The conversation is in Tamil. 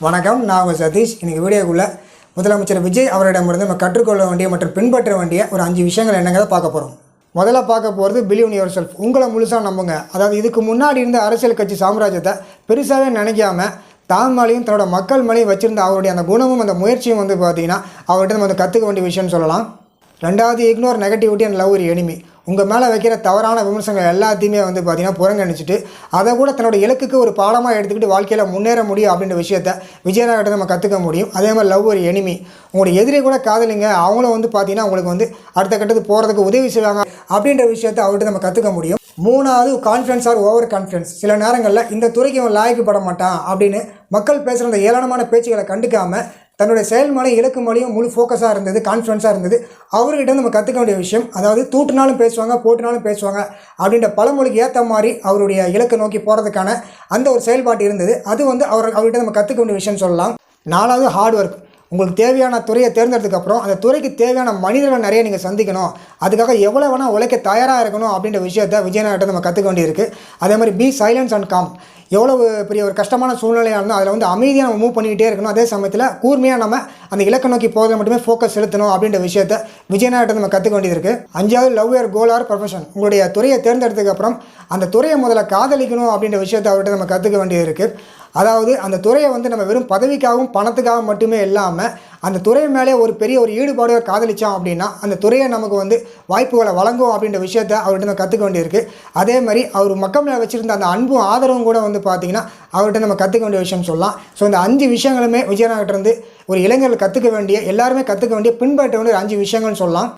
வணக்கம், நான் உங்கள் சதீஷ். இன்றைக்கி வீடியோக்குள்ளே முதலமைச்சர் விஜய் அவரிடமிருந்து நம்ம கற்றுக்கொள்ள வேண்டிய மற்றும் பின்பற்ற வேண்டிய ஒரு 5 விஷயங்கள் என்னங்கிறத பார்க்க போகிறோம். முதல்ல பார்க்க போகிறது பிலீவ் யுவர் செல்ஃப். உங்களை முழுசாக நம்புங்க. அதாவது இதுக்கு முன்னாடி இருந்த அரசியல் கட்சி சாம்ராஜ்யத்தை பெருசாகவே நினைக்காம தான் மேலேயும் தன்னோட மக்கள் மேலேயும் வச்சுருந்த அவருடைய அந்த குணமும் அந்த முயற்சியும் பார்த்திங்கன்னா அவர்கிட்ட நம்ம கற்றுக்க வேண்டிய விஷயம்னு சொல்லலாம். ரெண்டாவது, ignore negativity and love your enemy. உங்கள் மேலே வைக்கிற தவறான விமர்சனங்கள் எல்லாத்தையுமே பார்த்திங்கன்னா புறங்கணிச்சிட்டு அதை கூட தன்னோட இலக்குக்கு ஒரு பாடமாக எடுத்துக்கிட்டு வாழ்க்கையில் முன்னேற முடியும் அப்படின்ற விஷயத்தை விஜயநாயகிட்ட நம்ம கற்றுக்க முடியும். அதே மாதிரி லவ் ஒரு எனிமி. உங்களுடைய எதிரி கூட காதலிங்க, அவங்களும் பார்த்திங்கன்னா உங்களுக்கு அடுத்த கட்டத்துக்கு போகிறதுக்கு உதவி செய்வாங்க அப்படின்ற விஷயத்தை அவர்கிட்ட நம்ம கற்றுக்க முடியும். மூணாவது, கான்ஃபிடன்ஸ் ஆர் ஓவர் கான்ஃபிடன்ஸ். சில நேரங்களில் இந்த துறைக்கு அவன் லாய்க்கப்பட மாட்டான் அப்படின்னு மக்கள் பேசுகிற அந்த ஏளனமான பேச்சுகளை கண்டுக்காமல் தன்னுடைய செயல் மேலே இலக்கு மேலேயும் முழு ஃபோக்கஸாக இருந்தது, கான்ஃபிடன்ஸாக இருந்தது. அவர்கிட்ட நம்ம கற்றுக்க வேண்டிய விஷயம், அதாவது தூட்டுனாலும் பேசுவாங்க, போட்டுனாலும் பேசுவாங்க அப்படின்ற பழமொழிக்கு ஏற்ற மாதிரி அவருடைய இலக்கை நோக்கி போகிறதுக்கான அந்த ஒரு செயல்பாடு இருந்தது. அது அவர்கிட்ட நம்ம கற்றுக்க வேண்டிய விஷயம்னு சொல்லலாம். நாலாவது, ஹார்ட் ஒர்க். உங்களுக்கு தேவையான துறையை தேர்ந்தெடுத்ததுக்கப்புறம் அந்த துறைக்கு தேவையான மனிதர்கள் நிறைய நீங்கள் சந்திக்கணும், அதுக்காக எவ்வளோ வேணால் உழைக்க தயாராக இருக்கணும் அப்படின்ற விஷயத்தை விஜயநாயகிட்ட நம்ம கற்றுக்க வேண்டியிருக்கு. அதே மாதிரி பி சைலன்ஸ் அண்ட் காம். எவ்வளவு பெரிய ஒரு கஷ்டமான சூழ்நிலையாக இருந்தால் அதில் அமைதியாக நம்ம மூவ் பண்ணிக்கிட்டே இருக்கணும். அதே சமயத்தில் கூர்மையாக நம்ம அந்த இலக்கை நோக்கி போகிறத மட்டுமே ஃபோக்கஸ் செலுத்தணும் அப்படின்ற விஷயத்தை விஜயநாயகிட்ட நம்ம கற்றுக்க வேண்டியது இருக்குது. அஞ்சாவது, love your goal R profession. உங்களுடைய துறையை தேர்ந்தெடுத்ததுக்கப்புறம் அந்த துறையை முதல்ல காதலிக்கணும் அப்படின்ற விஷயத்தை அவர்கிட்ட நம்ம கற்றுக்க வேண்டியது இருக்குது. அதாவது அந்த துறையை நம்ம வெறும் பதவிக்காகவும் பணத்துக்காகவும் மட்டுமே இல்லாமல் அந்த துறை மேலே ஒரு பெரிய ஒரு ஈடுபாடு காதலித்தோம் அப்படின்னா அந்த துறையை நமக்கு வாய்ப்புகளை வழங்கும் அப்படின்ற விஷயத்தை அவர்கிட்ட நம்ம கற்றுக்க வேண்டியிருக்கு. அதே மாதிரி அவர் மக்கள் மேலே வச்சுருந்த அந்த அன்பும் ஆதரவும் கூட பார்த்திங்கன்னா அவர்கிட்ட நம்ம கற்றுக்க வேண்டிய விஷயம் சொல்லலாம். ஸோ இந்த 5 விஷயங்களுமே விஜயநாயகிட்ட இருந்து ஒரு இளைஞர்கள் கற்றுக்க வேண்டிய, எல்லாருமே கற்றுக்க வேண்டிய, பின்பற்ற வேண்டிய ஒரு 5 விஷயங்கள்னு சொல்லலாம்.